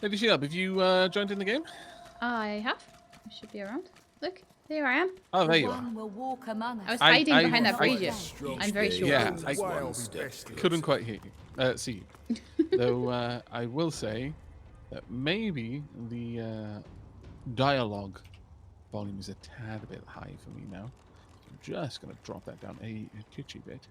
Lady Sheila, have you joined in the game? I have. I should be around. Look, here I am. Oh, there you are. One will walk among us. I was hiding behind that I- brazier. I'm very short. Yeah, I One step couldn't quite hear you. See you. Though I will say that maybe the dialogue volume is a tad bit high for me now. I'm just going to drop that down a titchy bit.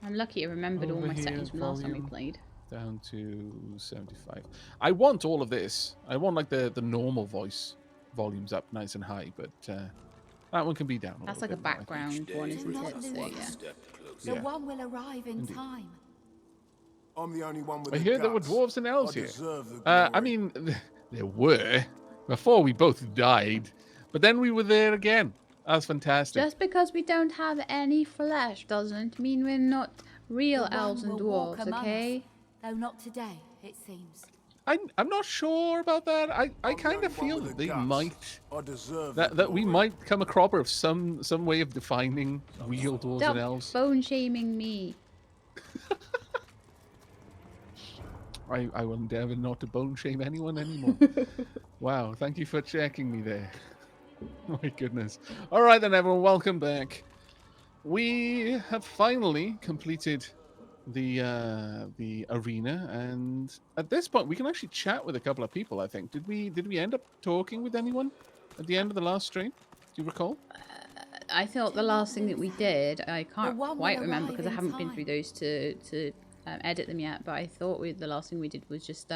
I'm lucky I remembered all Over my here, settings from last time we volume. played. Down to 75. I want all of this. I want like the normal voice volumes up nice and high, but that one can be down. That's like a bit more, I think. background one, isn't it? So yeah. The Yeah. one will arrive in Indeed. time. I'm the only one with I the hear there were guts. dwarves and elves I here. deserve the I glory. mean, there were before we both died, but then we were there again. That's fantastic. Just because we don't have any flesh doesn't mean we're not real The elves one and will walk dwarves, among okay? us, though not today, it seems. I'm not sure about that. I I'm kind the of only feel one with that the they guts. might I deserve that the we glory. might come a cropper of some way of defining real dwarves Stop and elves. bone shaming me. I will endeavour not to bone shame anyone anymore. Wow, thank you for checking me there. My goodness. All right then, everyone, welcome back. We have finally completed the arena, and at this point, we can actually chat with a couple of people. I think did we end up talking with anyone at the end of the last stream? Do you recall? I thought the last thing that we did, I can't one quite will remember arrive because I in haven't been through time. those to edit them yet. But I thought the last thing we did was just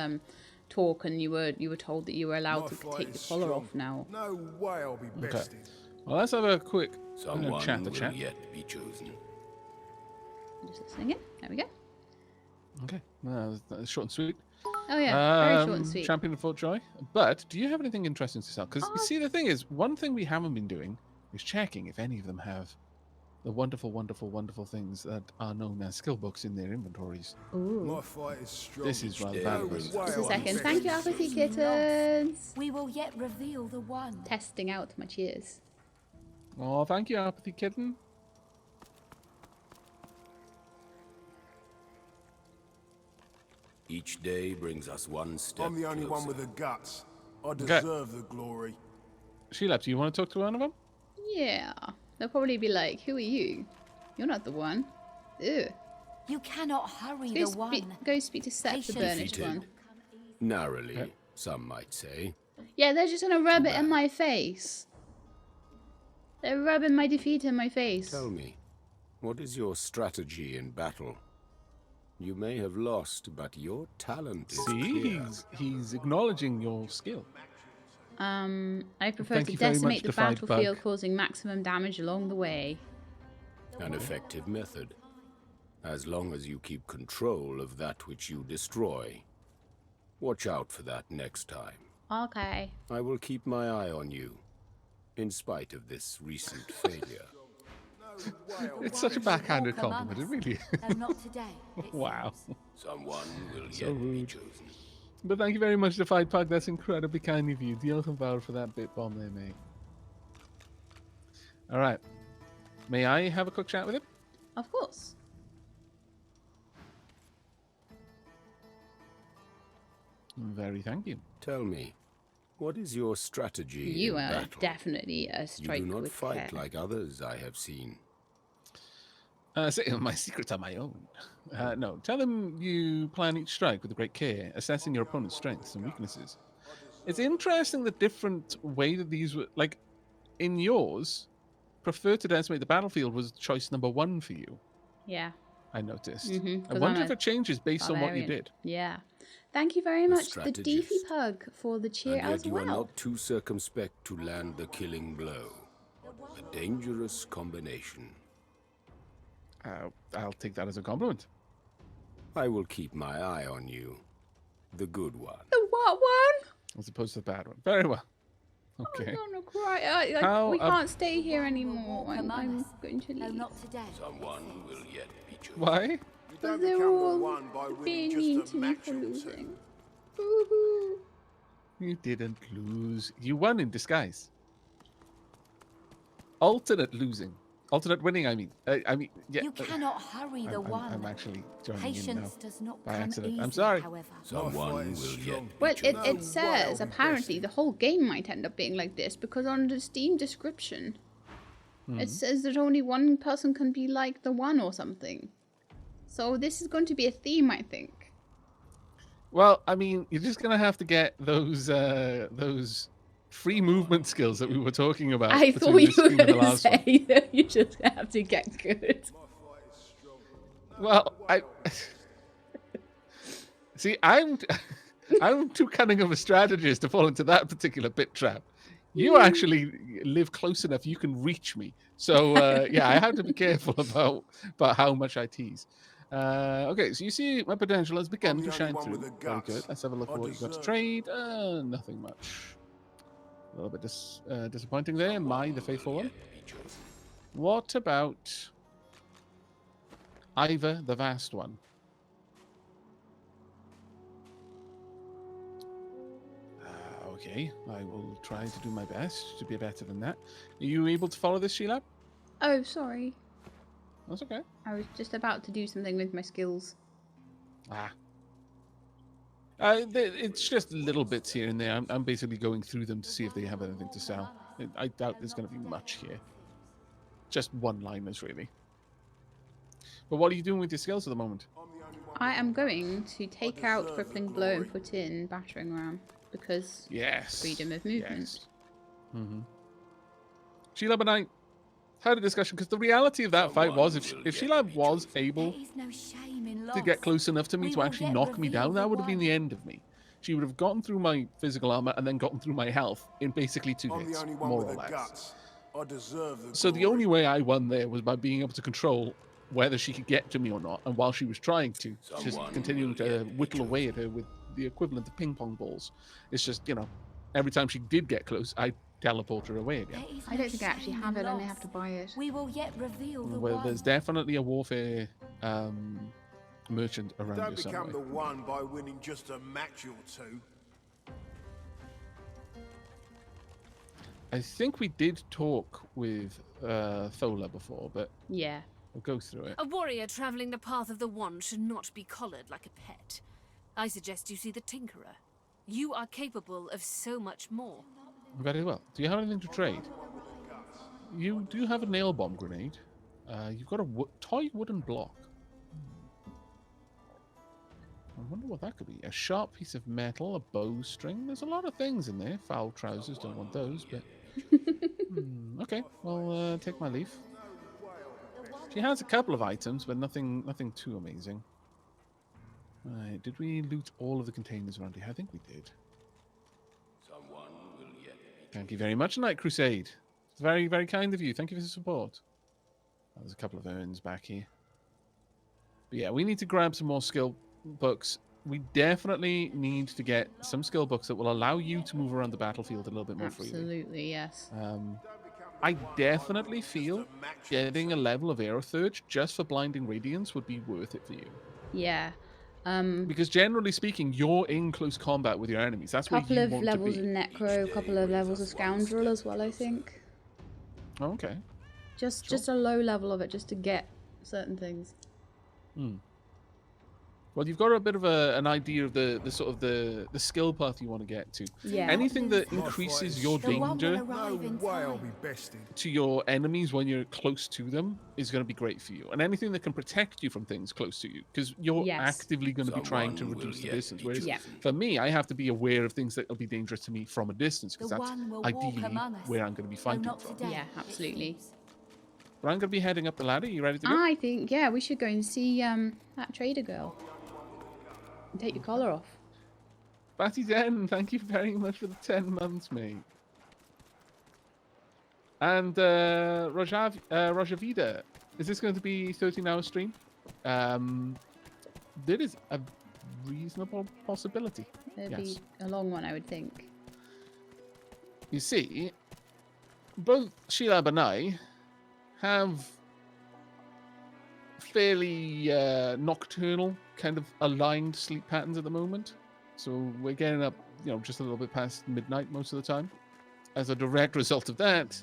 talk, and you were told that you were allowed My to fight take the is collar strong. off now. No way I'll be Okay. bested. Well, let's have a quick Someone chat. will The chat. yet be chosen. Just listening in. There we go. Okay, that's short and sweet. Oh yeah, very short and sweet. Champion of Fort Joy. But do you have anything interesting to sell? Because you see, the thing is, one thing we haven't been doing is checking if any of them have the wonderful, wonderful, wonderful things that are known as skill books in their inventories. Ooh. My fight is strong. This is rather Yeah, valuable. we- Just a I'll be second. Thank you, bested. Apathy Kittens. We will yet reveal the one. Testing out my cheers. Oh, thank you, Apathy Kitten. Each day brings us one step I'm the only one with closer. the guts. I deserve the glory. Sheila, do you want to talk to one of them? Yeah. They'll probably be like, "Who are you? You're not the one." Ugh. You cannot hurry Go, the one. go speak to Seth, the Patience. burnished Defeated. one. Narrowly, Yep. some might say. Yeah, they're just gonna rub it in my face. They're rubbing my defeat in my face. Tell me, what is your strategy in battle? You may have lost, but your talent is See, clear. he's acknowledging your skill. I prefer Thank to you very decimate much, the Defied battlefield, Bug. causing maximum damage along the way. An effective method. As long as you keep control of that which you destroy. Watch out for that next time. Okay. I will keep my eye on you, in spite of this recent failure. It's such a backhanded Walk among compliment, it us, really is. though not today, it Wow. seems. Someone will So yet be rude. chosen. But thank you very much, Defied Pug. That's incredibly kind of you. Diolch yn fawr for that bit bomb there, mate. All right. May I have a quick chat with him? Of course. Very thank you. Tell me, what is your strategy You in are battle? definitely a You strike do not with fight care. like others I have seen. My secrets are my own. No, tell them you plan each strike with great care, assessing your opponent's strengths and weaknesses. It's interesting the different way that these were, like, in yours, prefer to decimate the battlefield was choice number 1 for you, Yeah. I noticed. Mhm, I 'cause wonder I'm if a it changes based on what you barbarian. did. Yeah. Thank you very The much, the Deefy strategist. Pug, for the cheer And yet as you well. are not too circumspect to land the killing blow. A dangerous combination. I'll take that as a compliment. I will keep my eye on you. The good one. The what one? As opposed to the bad one. Very well. I'm Okay. gonna cry. How We ab- can't stay here anymore. Walk among I'm us, going to though leave. not today. Someone will yet be chosen. Why? You don't They're become the all one by being winning mean just to a me match for or two. losing. Boo-hoo. You didn't lose. You won in disguise. Alternate losing. Alternate winning, I mean. Yeah. You cannot hurry the one. I'm actually joining in now. Patience does not by come accident. easy, I'm sorry. however. Someone is will strong. yet Well, be it chosen. says Well, apparently the whole game might end up being like this because on the Steam description, it says that only one person can be like the one or something. So this is going to be a theme, I think. Well, I mean, you're just gonna have to get those free movement skills that we were talking about. I between thought you this were stream and the going to last one. say that you just have to get good. Well, see. I'm too cunning of a strategist to fall into that particular bit trap. You actually live close enough; you can reach me. So yeah, I have to be careful about how much I tease. Okay, so you see my potential has begun I'm to the shine only one through. with the Very guts. good. Let's have a look at I what you got to deserve trade. Nothing much. A little bit disappointing there. My the faithful one. What about Ivor the vast one? Okay, I will try to do my best to be better than that. Are you able to follow this, Sheila? Oh, sorry. That's okay. I was just about to do something with my skills. Ah. It's just little bits here and there. I'm basically going through them to see if they have anything to sell. I doubt there's going to be much here. Just one-liners, really. But what are you doing with your skills at the moment? I am going to take out Crippling Blow and put in Battering Ram because Yes. freedom of movement. Yes. Mm-hmm. Sheila and I had a discussion because the reality of that fight was if Sheila was able There is no shame in to get loss. close enough to me We to will actually yet knock me reveal down, the that would have been one. the end of me. She would have gotten through my physical armor and then gotten through my health in basically 2 I'm the hits, only one more with or the less. guts. I deserve the So the glory. only way I won there was by being able to control whether she could get to me or not, and while she was trying to, just Someone continuing will to yet be whittle away at her with the equivalent of ping pong balls. It's just, every time she did get close, I teleport her away again. There is I no don't think I actually shame have in it. I may loss. have to buy it. We will yet reveal the Well, one. there's definitely a warfare merchant around Don't you become somewhere. the one by winning just a match or two. I think we did talk with Thola before, but Yeah. we'll go through it. A warrior traveling the path of the wand should not be collared like a pet. I suggest you see the Tinkerer. You are capable of so much more. Very well. Do you have anything to trade? You do have a nail bomb grenade. You've got a toy wooden block. I wonder what that could be. A sharp piece of metal, a bowstring. There's a lot of things in there. Foul trousers, don't want those, but... okay, well, take my leaf. She has a couple of items, but nothing too amazing. Right, did we loot all of the containers around here? I think we did. Someone will yet be Thank you very much, Night Crusade. It's very, very kind of you. Thank you for the support. There's a couple of urns back here. But yeah, we need to grab some more skill books. We definitely need to get some skill books that will allow you to move around the battlefield a little bit more freely. Absolutely, yes. I definitely feel getting a level of Aerothurge just for Blinding Radiance would be worth it for you. Yeah. Because generally speaking, you're in close combat with your enemies. That's where Couple you of want levels to of be. Necro, couple of levels of Scoundrel as well, I think. Oh, okay. Just a low level of it just to get certain things. Well, you've got a bit of an idea of the sort of the skill path you want to get to. Yeah. Anything that My increases fight your is The one will danger No arrive in way I'll time. be bested. to your enemies when you're close to them is going to be great for you. And anything that can protect you from things close to you, because you're Yes. actively going to be trying to Someone will reduce the yet distance. be Whereas Yeah. for me, I have to be aware of things that will be dangerous to me from a distance, because The that's one will walk ideally among us, where I'm going to be though fighting not from. today, Yeah, it absolutely. seems. But I'm going to be heading up the ladder. You ready to go? I think, yeah, we should go and see that trader girl. And take your collar off. Batty Den, thank you very much for the 10 months, mate. And Rajavida, is this going to be 13-hour stream? There is a reasonable possibility. It'd Yes. be a long one, I would think. You see, both Sheila and I have fairly nocturnal kind of aligned sleep patterns at the moment. So we're getting up, just a little bit past midnight most of the time. As a direct result of that,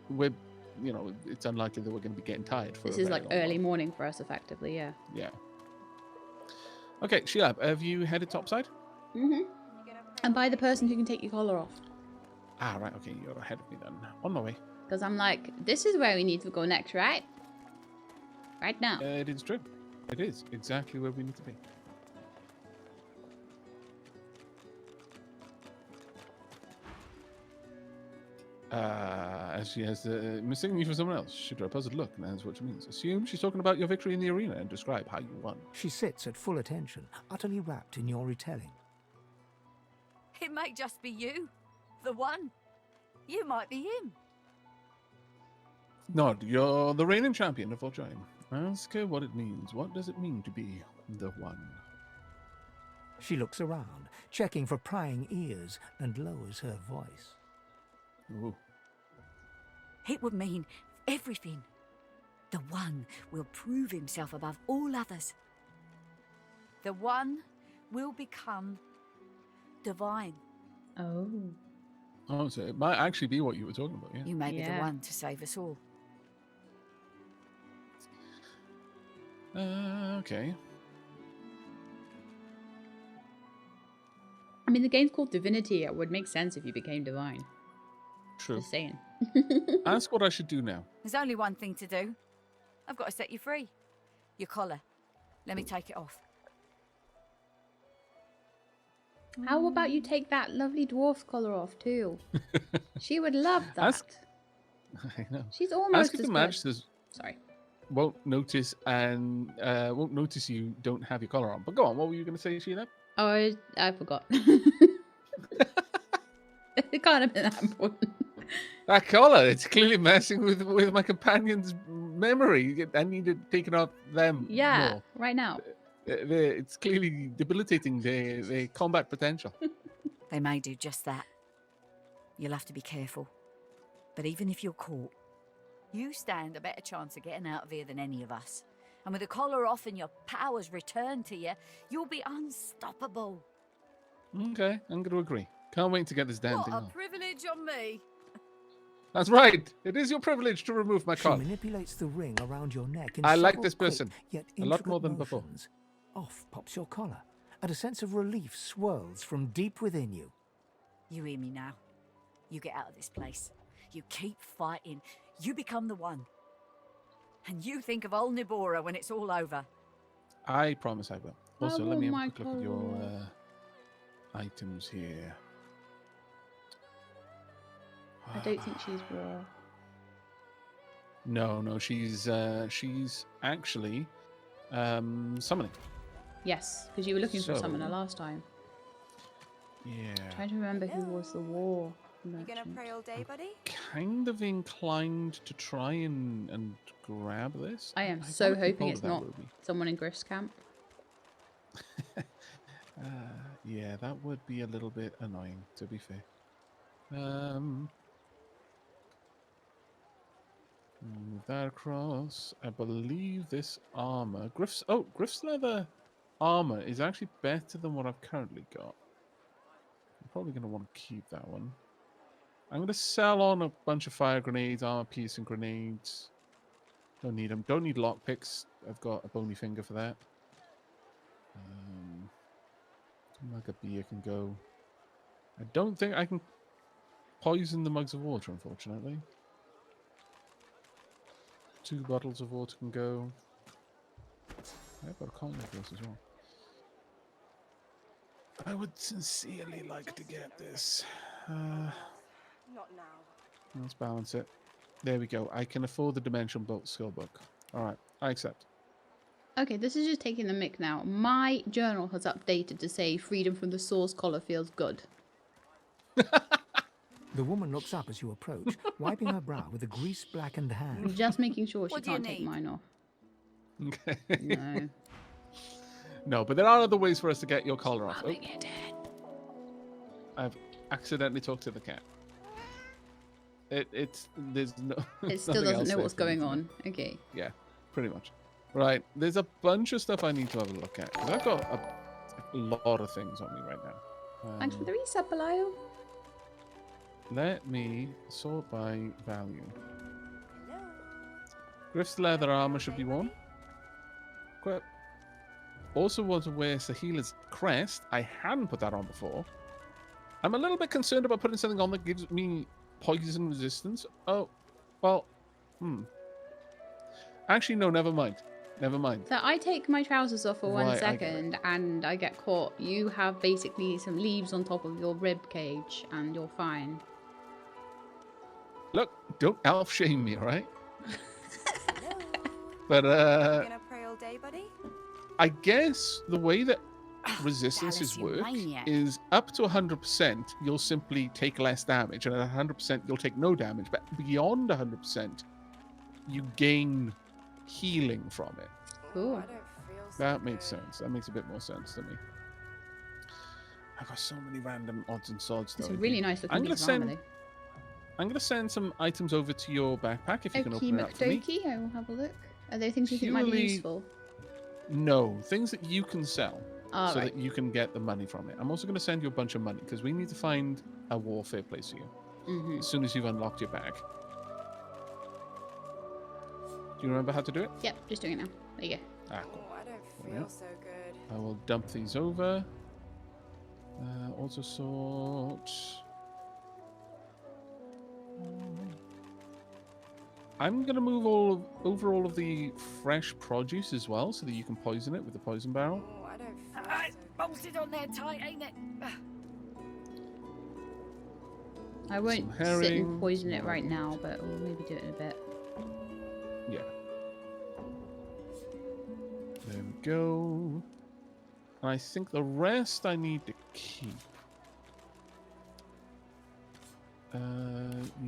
we're you know, it's unlikely that we're going to be getting tired for This a is very like long early while. morning for us, effectively, yeah. Yeah. Okay, Sheila, have you headed topside? And by the person who can take your collar off. Ah, right. Okay, you're ahead of me then. On my way. Because I'm like, this is where we need to go next, right? Right now. It is true. It is exactly where we need to be. As she has mistaken you for someone else. Shoot her a puzzled look, and that's what she means. Assume she's talking about your victory in the arena and describe how you won. She sits at full attention, utterly wrapped in your retelling. It may just be you. The one. You might be him. Nod, you're the reigning champion of Vol'jin. Ask her what it means. What does it mean to be the one? She looks around, checking for prying ears, and lowers her voice. Ooh. It would mean everything. The one will prove himself above all others. The one will become divine. Oh. Oh, so it might actually be what you were talking about, yeah. You may be the Yeah. one to save us all. Okay. I mean, the game's called Divinity. It would make sense if you became divine. True. Just saying. Ask what I should do now. There's only one thing to do. I've got to set you free. Your collar. Let me take it off. How about you take that lovely dwarf's collar off too? She would love that. Ask- I know. She's almost Ask if as the good. magisters Sorry. won't notice you don't have your collar on. But go on, what were you going to say, Sheila? Oh, I forgot. It can't have been that important. That collar, it's clearly messing with my companion's memory. I need to take it off them Yeah, more. right now. It's clearly debilitating their combat potential. They may do just that. You'll have to be careful. But even if you're caught, you stand a better chance of getting out of here than any of us. And with the collar off and your powers returned to you, you'll be unstoppable. Okay, I'm going to agree. Can't wait to get this damn What thing a off. privilege on me. That's right. It is your privilege to remove my She collar. manipulates the ring around your neck in I like several this quick, person yet a lot more intricate than before. motions. Off pops your collar, and a sense of relief swirls from deep within you. You hear me now? You get out of this place. You keep fighting. You become the one. And you think of old Nibora when it's all over. I promise I will. Also, let me have a quick look at your collar. items here. I don't think she's raw. No, she's actually summoning. Yes, because you were looking for a summoner So- last time. Yeah. Trying to remember who was the war You gonna merchant. pray all day, buddy? Kind of inclined to try and grab this. I am I so wanna keep hoping hold it's of that not ruby. someone in Griff's camp. Yeah, that would be a little bit annoying, to be fair. Move that across. I believe this armor, Griff's leather armor is actually better than what I've currently got. I'm probably going to want to keep that one. I'm going to sell on a bunch of fire grenades, armor piercing grenades. Don't need them. Don't need lockpicks. I've got a bony finger for that. Like a beer can go. I don't think I can poison the mugs of water, unfortunately. 2 bottles of water can go. I've got a coin necklace as well. I would sincerely like to get this. Not now. Let's balance it. There we go. I can afford the Dimension Bolt skill book. Alright, I accept. Okay, this is just taking the mic now. My journal has updated to say freedom from the source collar feels good. The woman looks up as you approach, wiping her brow with a grease-blackened hand. I'm just making sure she What do you can't take need? mine off. Okay. No. No, but there are other ways for us to get your collar off. Oh, Rubbing it in. I've accidentally talked to the cat. There's no. It still nothing doesn't else know there what's for me going to on. Okay. Yeah, pretty much. Right, there's a bunch of stuff I need to have a look at. 'Cause I've got a lot of things on me right now. Thanks for the reset, Belial. Let me sort by value. Griff's leather armor should be worn. Equip. Also want to wear Sahila's crest. I hadn't put that on before. I'm a little bit concerned about putting something on that gives me poison resistance. Oh, well, Actually, no, never mind. Never mind. So I take my trousers off for Right, I one get second and I get caught. You have basically some leaves on top of your rib cage and you're fine. Look, don't elf shame me, all right? But, You gonna pray all day, buddy? I guess the way that resistances Dallas, you work maniac. is up to 100%, you'll simply take less damage, and at 100%, you'll take no damage. But beyond 100%, you gain healing from it. Cool. I don't feel so That makes good. sense. That makes a bit more sense to me. I've got so many random odds and sods, though. It's a really nice looking I'm gonna piece of armor, send- though. I'm going to send some items over to your backpack if you can Okie open it up for me. McDokey, I will have a look. Are there things you think might be Purely- useful? No, things that you can sell Ah, so right. that you can get the money from it. I'm also going to send you a bunch of money because we need to find a warfare place for you Mm-hmm. as soon as you've unlocked your bag. Do you remember how to do it? Yep, just doing it now. There you go. Ah, cool. Oh, I don't Yeah. feel so good. I will dump these over. Also sort. I'm going to move over all of the fresh produce as well so that you can poison it with the poison barrel. Oh, I don't feel It's so good. bolted on there tight, ain't it? I won't Some sit herring, and poison it some right now, but we'll maybe do it in a bit. Yeah. There we go. And I think the rest I need to keep.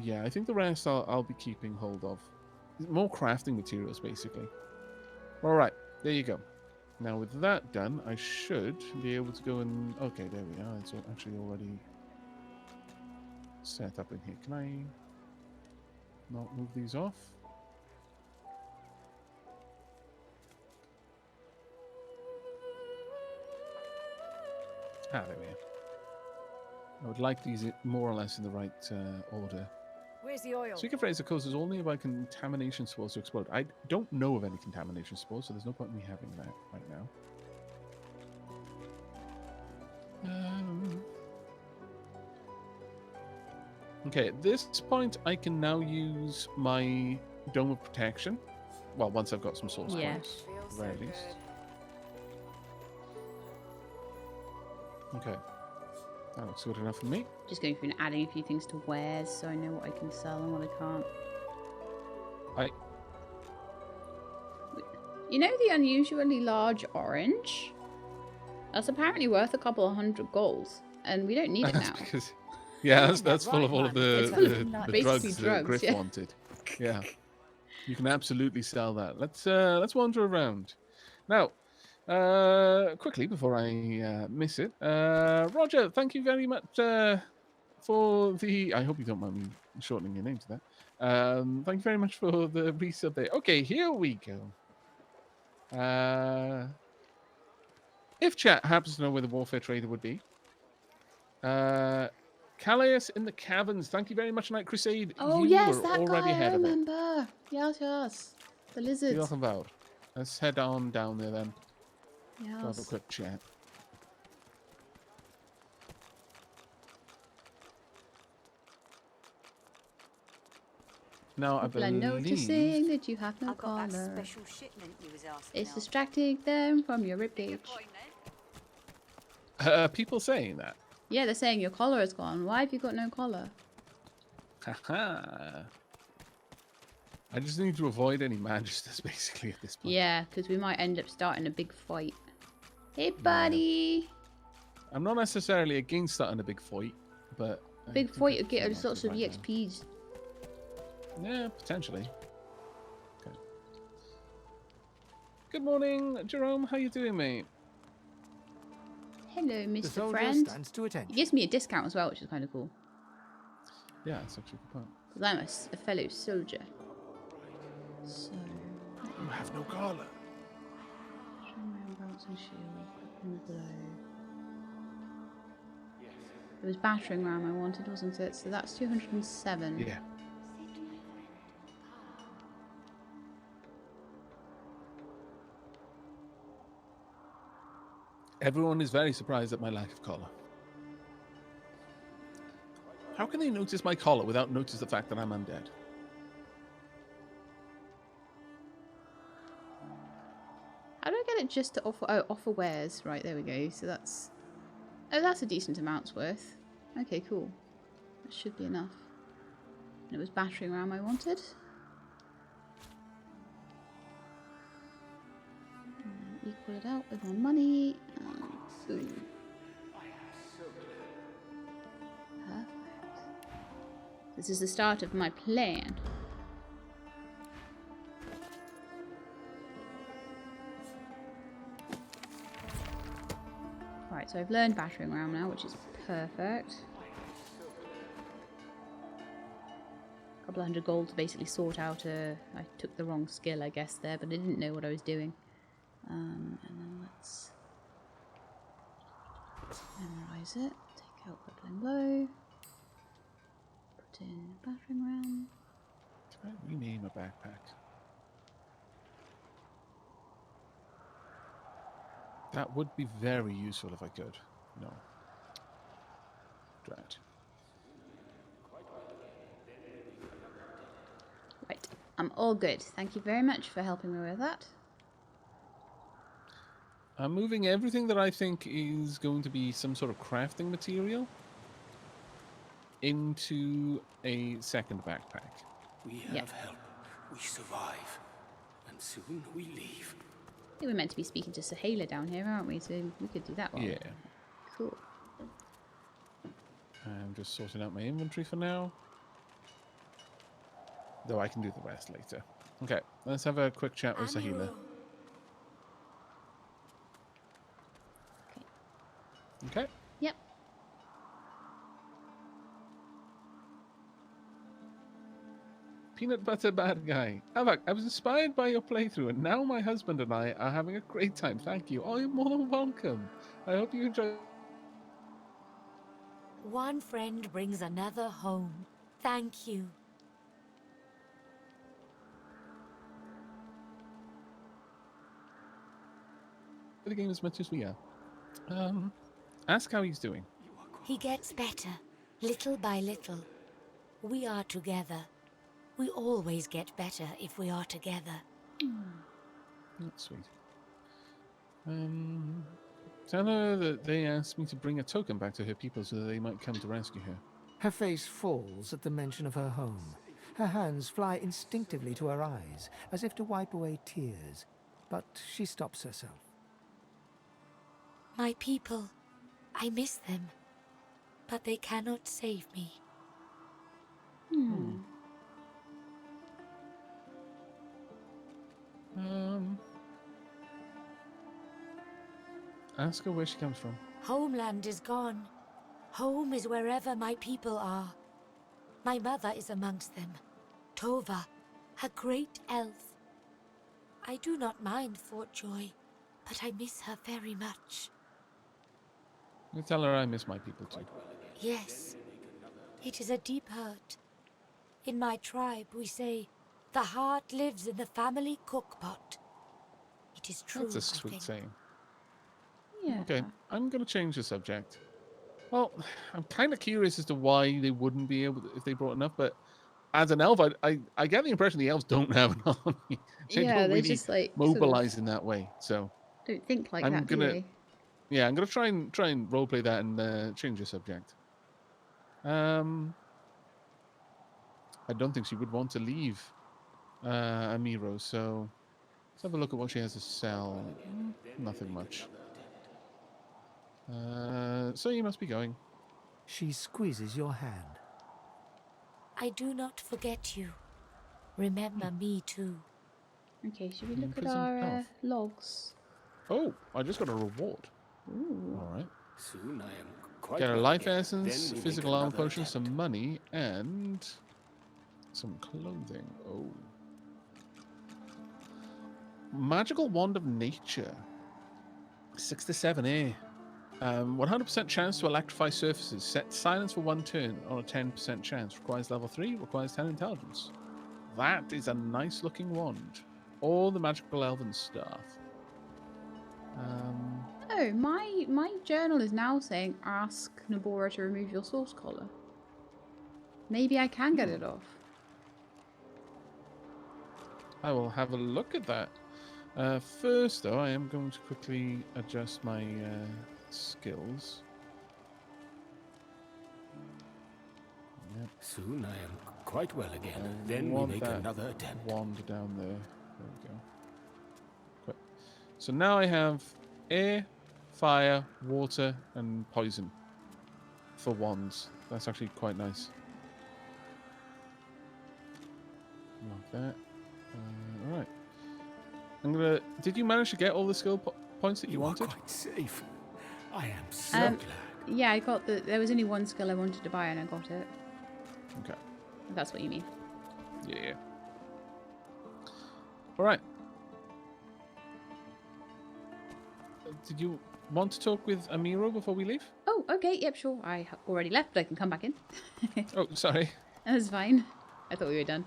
Yeah, I think the rest I'll be keeping hold of. More crafting materials, basically. All right, there you go. Now with that done, I should be able to go and... Okay, there we are. It's actually already set up in here. Can I not move these off? Ah, there we are. I would like these more or less in the right order. Where's the oil? Speaking of phrase, of course, is all nearby contamination spores to explode. I don't know of any contamination spores, so there's no point in me having that right now. Okay, at this point, I can now use my Dome of Protection. Well, once I've got some source Yeah. points, I don't at the feel very so least. good. Okay. That looks good enough for me. Just going through and adding a few things to wares so I know what I can sell and what I can't. You know the unusually large orange? That's apparently worth a couple of $100 gold, and we don't need it That's now. because, yeah, that's That's full right, of all of man. the, It's full of the basically drugs that drugs, Griff yeah. wanted. Yeah, you can absolutely sell that. Let's wander around now. Quickly before I miss it, Roger, thank you very much for the. I hope you don't mind me shortening your name to that. Thank you very much for the resub there. Okay, here we go. If chat happens to know where the warfare trader would be, Calais in the caverns. Thank you very much, Night Crusade. Oh you yes, were that already guy, I ahead of it. remember. Yes, yes. The lizard. Welcome about. Let's head on down there then. Have a Yes. quick chat. Now, People I are noticing believe... that you have no I've got that collar. special shipment you was asking It's of. distracting them from your ribcage. people saying that. Yeah, they're saying your collar is gone. Why have you got no collar? Haha. I just need to avoid any magisters, basically, at this point. Yeah, because we might end up starting a big fight. Hey, buddy. I'm not necessarily against starting a big fight, but... I Big think fight I will get feel us like lots it of right now. EXPs. Yeah, potentially. Okay. Good morning, Jerome. How you doing, mate? Hello, The Mr. soldier Friend. stands to He attention. gives me a discount as well, which is kind of cool. Yeah, that's actually a good point. Because I'm a fellow soldier. So, You have no collar. show my own belts and shield. Weapon blow. It was battering ram I wanted, wasn't it? So that's 207. Yeah. Everyone is very surprised at my lack of collar. How can they notice my collar without notice the fact that I'm undead? How do I get it just to offer? Oh, offer wares. Right, there we go. So that's... Oh, that's a decent amount's worth. Okay, cool. That should be enough. And it was battering ram I wanted. Equal it out with my money. Boom. Perfect. This is the start of my plan. Right, so I've learned battering ram now, which is perfect. A couple of $100 gold to basically sort out a... I took the wrong skill, I guess, there, but I didn't know what I was doing. And then let's memorize it. Take out crippling blow. Put in battering ram. Can I rename a backpack? That would be very useful if I could. No. Drat. Right, I'm all good. Thank you very much for helping me with that. I'm moving everything that I think is going to be some sort of crafting material into a second backpack. We have help. We survive. And soon we leave. I think we're meant to be speaking to Sahela down here, aren't we? So we could do that one. Yeah. Cool. I'm just sorting out my inventory for now. Though I can do the rest later. Okay, let's have a quick chat with Sahela. Okay. Yep. Peanut butter bad guy. Aavak, I was inspired by your playthrough, and now my husband and I are having a great time. Thank you. Oh, you're more than welcome. I hope you enjoy. One friend brings another home. Thank you. The game as much as we are. Ask how he's doing. He gets better, little by little. We are together. We always get better if we are together. That's sweet. Tell her that they asked me to bring a token back to her people so that they might come to rescue her. Her face falls at the mention of her home. Her hands fly instinctively to her eyes, as if to wipe away tears, but she stops herself. My people, I miss them, but they cannot save me. Ask her where she comes from. Homeland is gone. Home is wherever my people are. My mother is amongst them. Tova, a great elf. I do not mind Fort Joy, but I miss her very much. You tell her I miss my people too. Yes, it is a deep hurt. In my tribe, we say, the heart lives in the family cookpot. It is true, That's a I sweet think. saying. Yeah. Okay, I'm going to change the subject. Well, I'm kind of curious as to why they wouldn't be able to, if they brought enough, but as an elf, I get the impression the elves don't have an army. They Yeah, don't they really just like mobilize sort in that way. So of don't think like I'm that, do gonna- they? yeah, I'm gonna try and roleplay that and change the subject. I don't think she would want to leave Amiro, so let's have a look at what she has to sell. Nothing much. So you must be going. She squeezes your hand. I do not forget you. Remember me too. Okay, should we look at Imprisoned our elf. logs? Oh, I just got a reward. Ooh. All right. Soon I am quite Get a well life again. essence, Then we physical make armor another potion, attempt. some money, and some clothing. Oh. Magical Wand of Nature. 6 to 7, eh? 100% chance to electrify surfaces. Set silence for 1 turn on a 10% chance. Requires level 3, requires 10 intelligence. That is a nice looking wand. All the magical elven stuff. Oh, my journal is now saying ask Nabora to remove your source collar. Maybe I can get it off. I will have a look at that. First, though, I am going to quickly adjust my skills. Yep. Soon I am quite well again. I Then we want make that another attempt. wand down there. There we go. Quick. So now I have air, fire, water, and poison for wands. That's actually quite nice. Like that. All right. I'm gonna. Did you manage to get all the skill points that you wanted? Are quite safe. I am so glad. Yeah, I got the. There was only one skill I wanted to buy, and I got it. Okay. If that's what you mean. Yeah. All right. Did you want to talk with Amiro before we leave? Oh, okay. Yep, sure. I have already left, but I can come back in. Oh, sorry. That's fine. I thought we were done.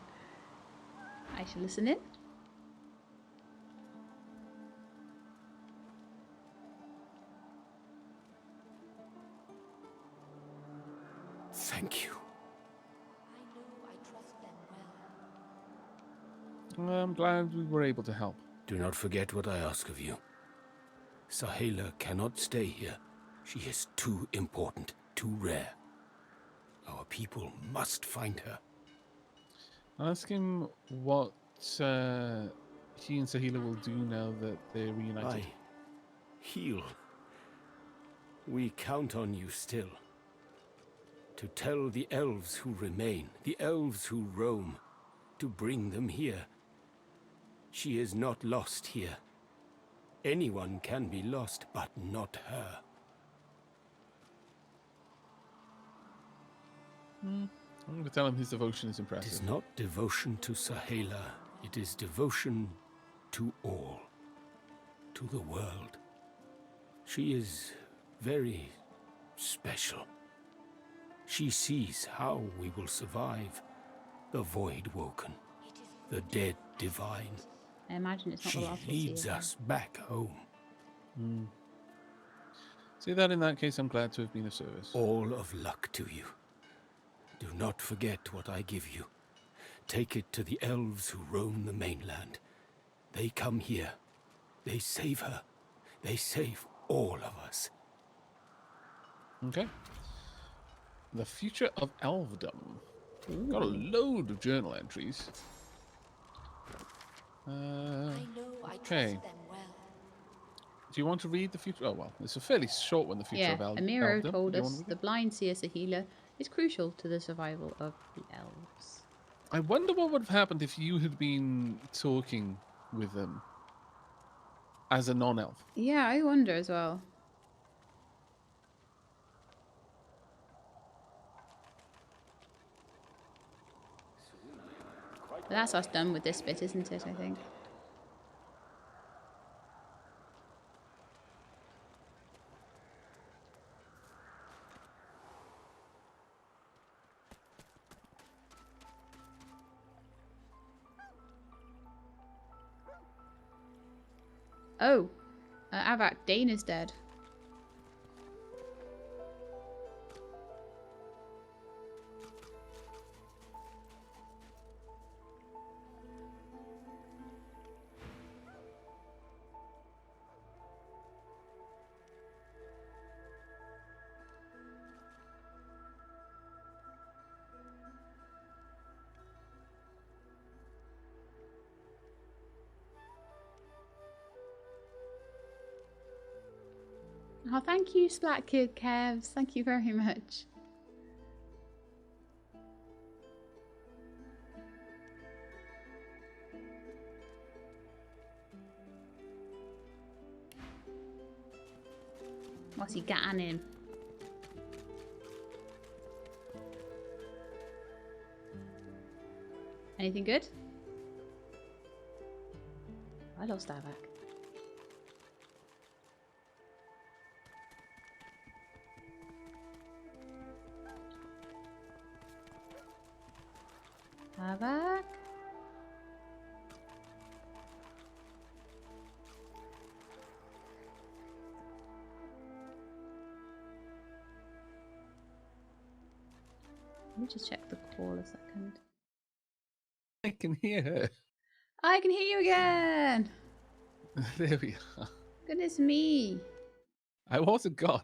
I shall listen in. Thank you. I'm glad we were able to help. Do not forget what I ask of you. Sahela cannot stay here. She is too important, too rare. Our people must find her. Ask him what he and Sahila will do now that they're reunited. Heal. We count on you still. To tell the elves who remain, the elves who roam, to bring them here. She is not lost here. Anyone can be lost, but not her. I'm going to tell him his devotion is It impressive. is not devotion to Sahela. It is devotion to all. To the world. She is very special. She sees how we will survive. The void woken. The dead divine. I imagine it's not She the last we'll see leads of her. us back home. See that in that case, I'm glad to have been of service. All of luck to you. Do not forget what I give you. Take it to the elves who roam the mainland. They come here. They save her. They save all of us. Okay. The future of elfdom. Got a load of journal entries. Okay. Do you want to read the future? Oh, well, it's a fairly short one, the future Yeah, of Amiro elfdom. told Do you want us to read the it? blind seer Sahila is crucial to the survival of the elves. I wonder what would have happened if you had been talking with them as a non-elf. Yeah, I wonder as well. But that's us done with this bit, isn't it, I think? Oh, Aavak, Dane is dead. Oh, thank you, Splat Kid Kevs. Thank you very much. What's he getting in? Anything good? I lost Aavak. Aavak? Let me just check the call a second. I can hear her. I can hear you again. There we are. Goodness me. I wasn't gone.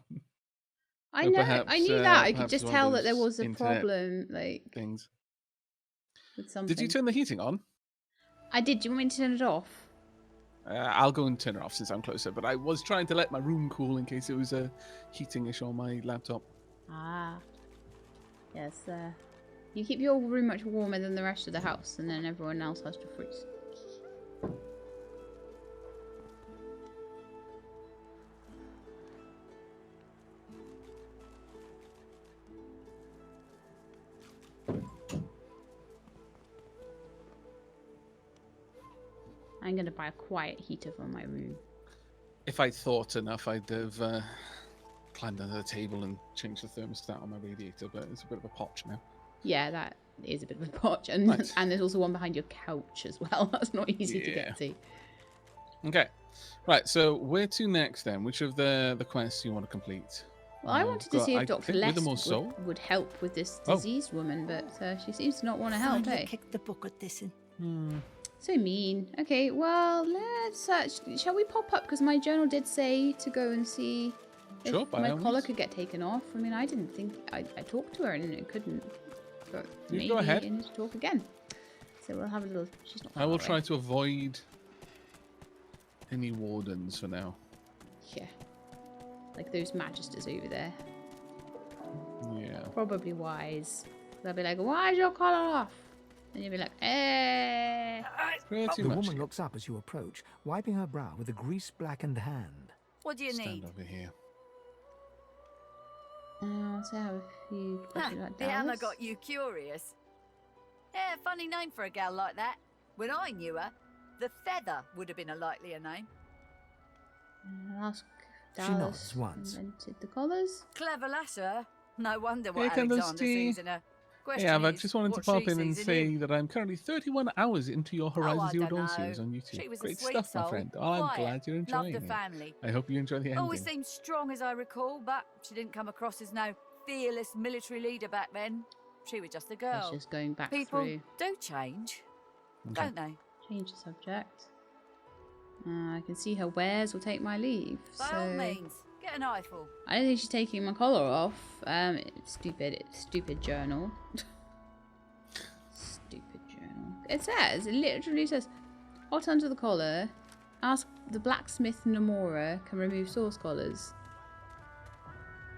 I Or know. perhaps, I knew that. I could perhaps just one of tell that there those was a internet problem, like things. with something. Did you turn the heating on? I did. Do you want me to turn it off? I'll go and turn it off since I'm closer. But I was trying to let my room cool in case it was a heating issue on my laptop. Ah. Yes. You keep your room much warmer than the rest of the house, and then everyone else has to freeze. I'm going to buy a quiet heater for my room. If I'd thought enough, I'd have climbed under the table and changed the thermostat on my radiator, but it's a bit of a potch now. Yeah, that is a bit of a potch. And, Right. and there's also one behind your couch as well. That's not easy to get to. Okay. Right, so where to next then? Which of the quests you want to complete? Well, I wanted to see if Dr. Lest Soul. would help with this Oh. diseased woman, but she seems to not want to help, Finally eh? kicked the bucket this in. So mean. Okay, well, let's search. Shall we pop up? Because my journal did say to go and see if Sure, by my all collar means. could get taken off. I mean, I didn't think... I talked to her and it couldn't. But You maybe go ahead. I need to talk again. So we'll have a little... She's not I far will away. try to avoid any wardens for now. Yeah. Like those magisters over there. Yeah. Probably wise. They'll be like, why is your collar off? And you'll be like, eh. Pretty The much. woman looks up as you approach, wiping her brow with a grease-blackened hand. What do you Stand need? over here. So I have a few questions about The hammer Dallas. got you curious. Yeah, funny name for a gal like that. When I knew her, the Feather would have been a likelier name. I'll ask She Dallas nods once. invented the collars. Clever lass, her. No wonder Here what comes Alexander tea. sees in her. Hey, Question Aavak, is, just wanted to what pop she in and sees say you. that I'm currently 31 hours into your Horizon I Zero dunno. Dawn series on YouTube. She was Great a sweet stuff, my soul. friend. Oh, I'm Quiet. glad you're enjoying Loved the it. family. I hope you enjoy the ending. Always seemed strong as I recall, but she didn't come across as no fearless military leader back then. She was just a Let's girl. just going back People through. do change, Okay. don't they? Change the subject. I can see her wares will take my leave. By so all means, get an eyeful. I don't think she's taking my collar off. It's stupid. It's stupid journal. Stupid journal. It literally says, hot under the collar. Ask the blacksmith Namora can remove source collars.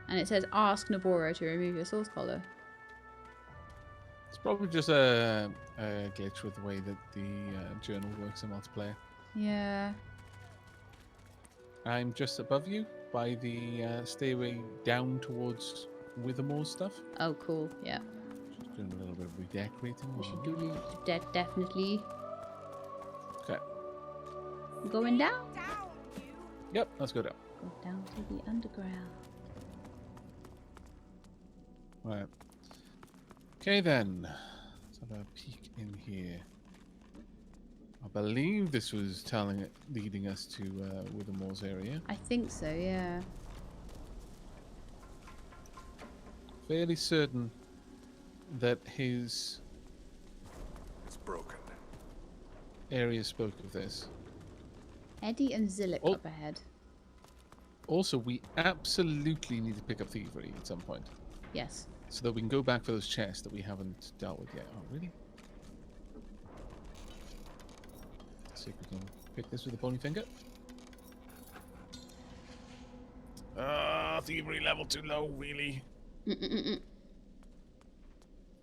And it says, ask Nabora to remove your source collar. It's probably just a glitch with the way that the journal works in multiplayer. Yeah. I'm just above you by the stairway down towards Withermore stuff. Oh, cool. Yeah. Just doing a little bit of redecorating. We should do definitely. Okay. Going down? Yep, let's go down. Go down to the underground. Right. Okay then. Let's have a peek in here. I believe this was leading us to Withermore's area. I think so, yeah. Fairly certain that his It's broken. area spoke of this. Eddie and Zillick Oh. up ahead. Also, we absolutely need to pick up thievery at some point, Yes. so that we can go back for those chests that we haven't dealt with yet. Oh, really? Let's see if we can pick this with a bony finger. Thievery level too low, really. Mm-mm-mm.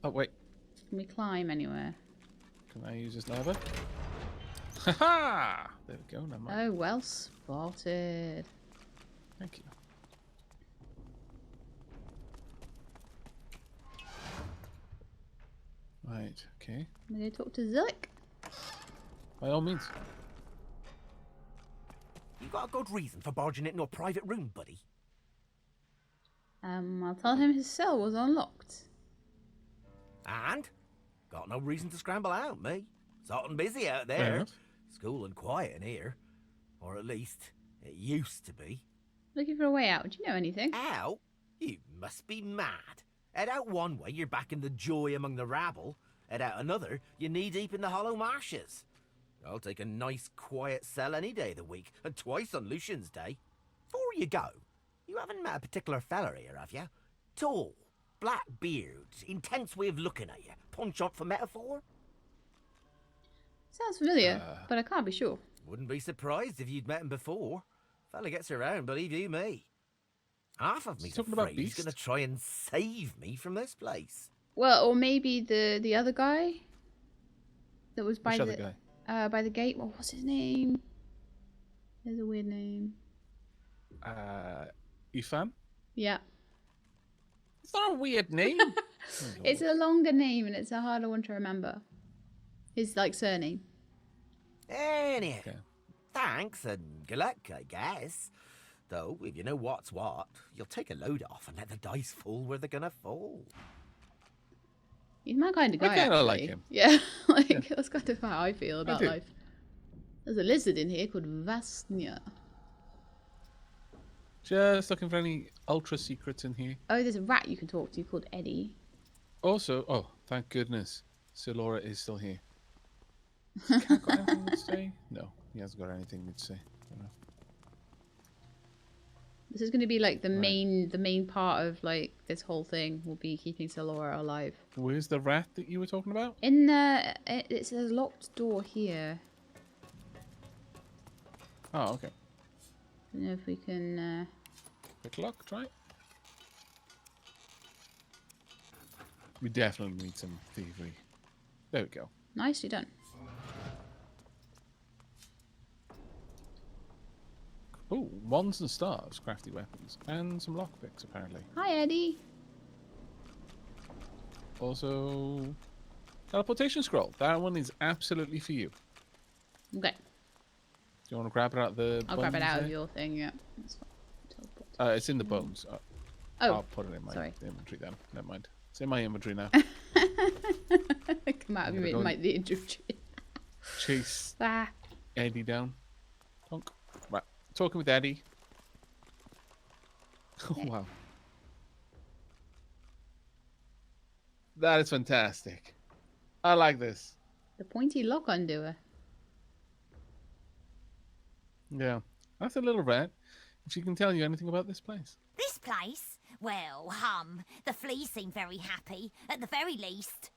Oh, wait. Can we climb anywhere? Can I use this lever? Haha! There we go, never mind. Oh, well spotted. Thank you. Right, okay. I'm gonna go talk to Zillick. By all means. You got a good reason for barging into a private room, buddy? I'll tell him his cell was unlocked. And? Got no reason to scramble out, me. It's hot and busy out Fair there. enough. School and quiet in here. Or at least, it used to be. Looking for a way out. Do you know anything? Out? You must be mad. Head out one way, you're back in the joy among the rabble. Head out another, you're knee-deep in the hollow marshes. I'll take a nice, quiet cell any day of the week, and twice on Lucian's Day. Before you go, you haven't met a particular fella here, have you? Tall, black beard, intense way of looking at you. Punch up for metaphor? Sounds familiar, but I can't be sure. Wouldn't be surprised if you'd met him before. Fella gets around, believe you me. Half of me's talking about afraid he's Beast? going to try and save me from this place. Well, or maybe the other guy that was by Which the other guy? by the gate. What was his name? There's a weird name. Ifan? Yeah. It's not a weird name. It's a longer name and it's a harder one to remember. His like surname. Anyhow, Okay. thanks and good luck, I guess. Though, if you know what's what, you'll take a load off and let the dice fall where they're gonna fall. He's my kind of guy. I kinda like actually. him. Yeah, that's kind of how I feel about do. life. There's a lizard in here called Vasnya. Just looking for any ultra secrets in here. Oh, there's a rat you can talk to called Eddie. Also, oh, thank goodness, Sir Laura is still here. Cat got anything to say? No, he hasn't got anything to say. No. This is going to be like the main part of like this whole thing will be keeping Salora alive. Where's the rat that you were talking about? In the it's a locked door here. Oh, okay. I don't know if we can. Quick look, try it. We definitely need some thievery. There we go. Nicely done. Oh, wands and stars, crafty weapons, and some lockpicks apparently. Hi, Eddie. Also, teleportation scroll. That one is absolutely for you. Okay, Do you want to grab it out of the? I'll grab it bones out of there? your thing. Yeah. That's fine. Teleport. It's in the bones. Oh, I'll put it in my sorry. inventory then. Never mind. It's in my inventory now. Come out of gonna it, go might the injury. Chase Ah. Eddie down. Tonk. Right. Talking with Eddie. Oh, wow. That is fantastic. I like this. The pointy lock undoer. Yeah. That's a little rat. If she can tell you anything about this place. This place? Well, the fleas seem very happy, at the very least.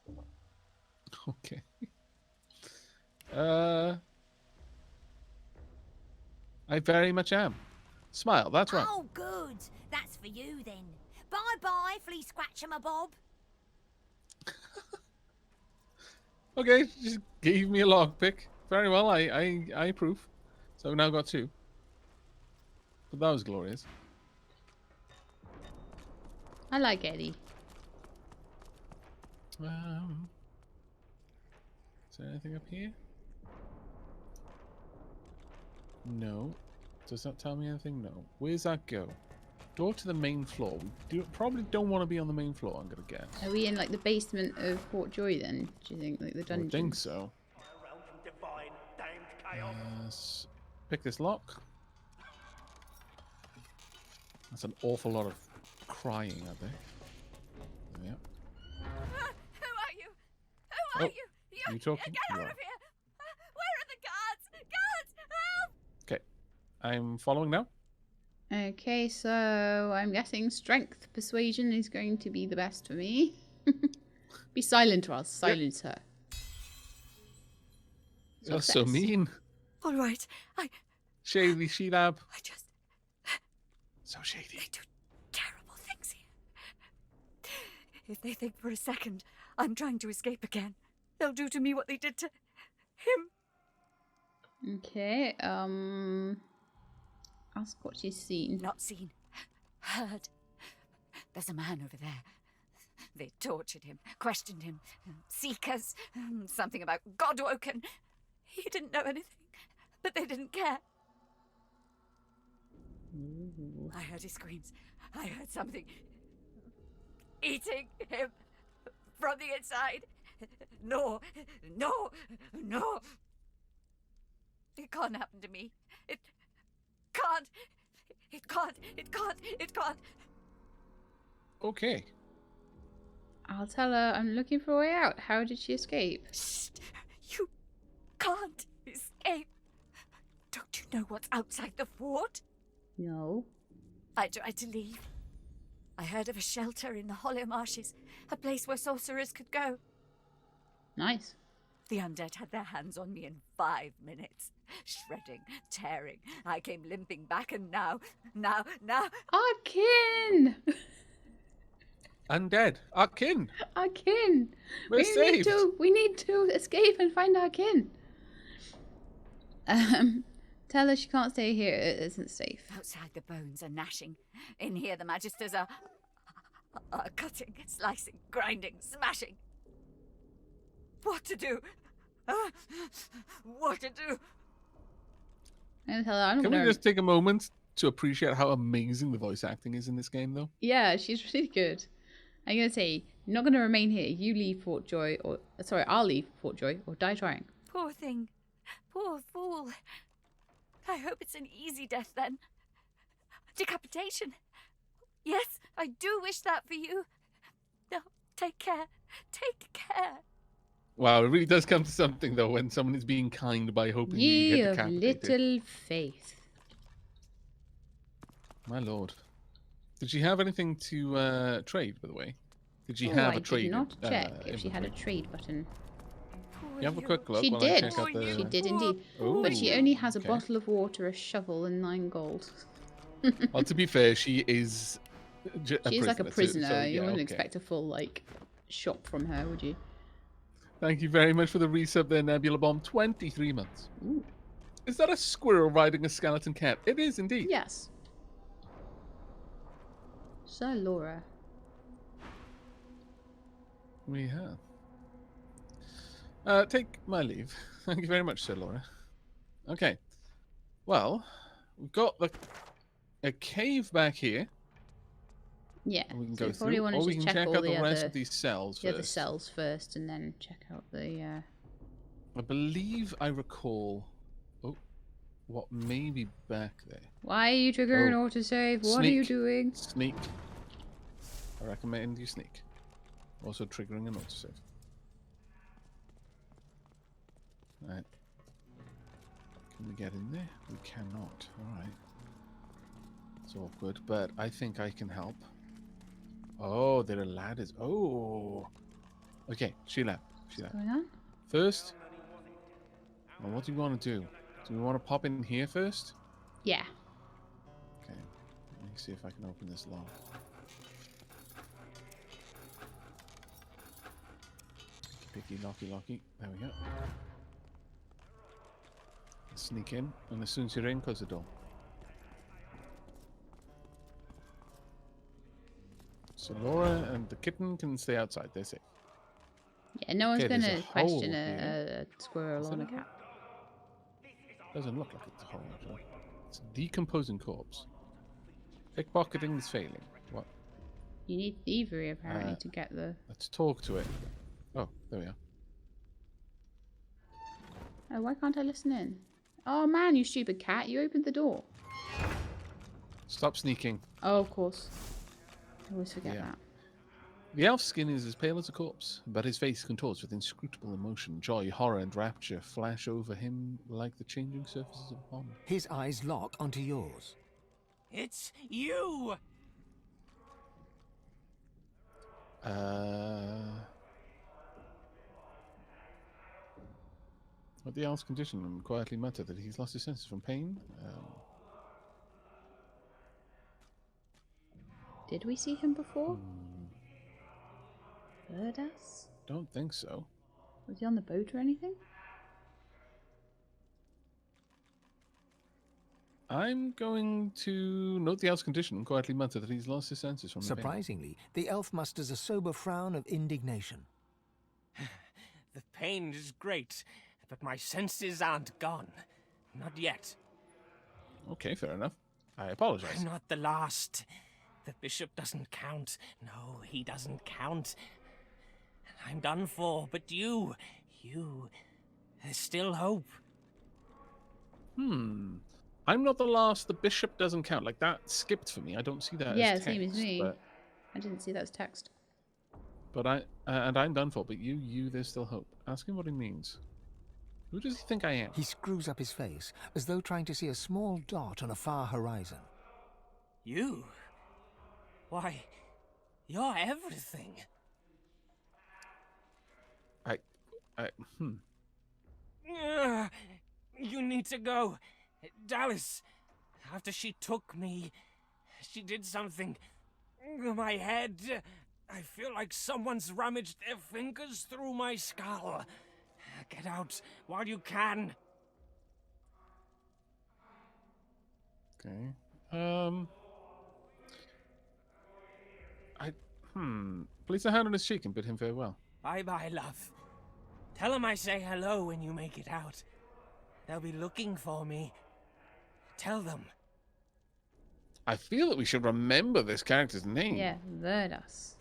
Okay. I very much am. Smile, that's right. Oh, good. That's for you, then. Bye-bye, flea scratcher, my bob. Okay, just gave me a lockpick. Very well, I approve. So I've now got 2. But that was glorious. I like Eddie. Is there anything up here? No. Does that tell me anything? No. Where's that go? Door to the main floor. We probably don't want to be on the main floor, I'm going to guess. Are we in like the basement of Fort Joy then? Do you think like the I dungeon? would think so. Yes. Pick this lock. That's an awful lot of crying, I think. Yeah. Who are you? Who Oh, are you? you talking? Get out You of are. here! Where are the guards? Guards, help! Okay. I'm following now. Okay, so I'm guessing strength persuasion is going to be the best for me. Be silent or I'll silence her. That's so Success. mean. All right, Shady Sheelab. I just... So shady. They do terrible things here. If they think for a second I'm trying to escape again, they'll do to me what they did to him. Okay, ask what she's seen. Not seen, heard. There's a man over there. They tortured him, questioned him. Seekers, something about Godwoken. He didn't know anything, but they didn't care. I heard his screams. I heard something eating him from the inside. No, no, no. It can't happen to me. It can't. It can't. It can't. It can't. Okay. I'll tell her I'm looking for a way out. How did she escape? Shh! You can't escape. Don't you know what's outside the fort? No. I tried to leave. I heard of a shelter in the Hollow Marshes, a place where sorcerers could go. Nice. The undead had their hands on me in 5 minutes. Shredding, tearing. I came limping back and now... Our kin! Undead. Our kin. Our kin! We're saved. We need to escape and find our kin. Tell her she can't stay here. It isn't safe. Outside the bones are gnashing. In here the magisters are cutting, slicing, grinding, smashing. What to do? What to do? I'm gonna tell her I'm Can gonna... we just take a moment to appreciate how amazing the voice acting is in this game, though? Yeah, she's really good. I'm gonna say, you're not gonna remain here. You leave Fort Joy, or... Sorry, I'll leave Fort Joy, or die trying. Poor thing. Poor fool. I hope it's an easy death then. Decapitation. Yes, I do wish that for you. No, take care. Take care. Wow, it really does come to something, though, when someone is being kind by hoping you Ye get of decapitated. little faith. My lord. Did she have anything to trade, by the way? Did she Oh, have I a trade? did not check if she had a inventory? trade button. Poor You have a you. quick look She while I did. check out the... She did indeed. Ooh, But she only has a okay. bottle of water, a shovel, and 9 gold. Well, to be fair, she is She's like a prisoner. so, You yeah, wouldn't okay. expect a full, like, shop from her, would you? Thank you very much for the resub there, Nebula Bomb. 23 months. Ooh. Is that a squirrel riding a skeleton cat? It is indeed. Yes. Sir Laura. We have. Take my leave. Thank you very much, Sir Laura. Okay. Well, we've got a cave back here. Yeah. We can so go you probably through, want or to we just can check check all out the the rest other, of these cells the other first. cells first, and then check out the. I believe I recall. Oh, what may be back there? Why are you triggering Oh. autosave? What are you Sneak. doing? Sneak. I recommend you sneak. Also triggering an autosave. Right. Can we get in there? We cannot. Alright. It's awkward, but I think I can help. Oh, there are ladders. Oh. Okay, Sheila. What's going on? First, well, what do you want to do? Do we want to pop in here first? Yeah. Okay. Let me see if I can open this lock. Picky, locky, locky. There we go. Sneak in, and as soon as you're in, close the door. So Laura and the kitten can stay outside. They're safe. Yeah, no one's Okay, there's gonna a question hole here. a squirrel Is on a it? cat. Doesn't look like it's a hole, actually. It's a decomposing corpse. Pickpocketing is failing. What? You need thievery apparently Uh, to get the. Let's talk to it. Oh, there we are. Oh, why can't I listen in? Oh man, you stupid cat! You opened the door. Stop sneaking. Oh, of course. I always forget Yeah. that. The elf's skin is as pale as a corpse, but his face contorts with inscrutable emotion. Joy, horror, and rapture flash over him like the changing surfaces of a pond. His eyes lock onto yours. It's you! What the elf's condition and quietly mutter that he's lost his senses from pain. Did we see him before? Heard us? Don't think so. Was he on the boat or anything? I'm going to note the elf's condition and quietly mutter that he's lost his senses from the pain. Surprisingly, the elf musters a sober frown of indignation. The pain is great, but my senses aren't gone. Not yet. Okay, fair enough. I apologize. I'm not the last. The bishop doesn't count. No, he doesn't count. I'm done for, but you, there's still hope. I'm not the last. The bishop doesn't count. Like, that skipped for me. I don't see that Yeah, as same as text, me. But, I didn't see that as text. But I'm done for. But you, there's still hope. Ask him what he means. Who does he think I am? He screws up his face, as though trying to see a small dot on a far horizon. You? Why, you're everything. You need to go. Dallas, after she took me, she did something. My head. I feel like someone's rummaged their fingers through my skull. Get out while you can. Okay. Place a hand on his cheek and bid him farewell. Bye-bye, love. Tell him I say hello when you make it out. They'll be looking for me. Tell them. I feel that we should remember this character's name. Yeah, Verdas.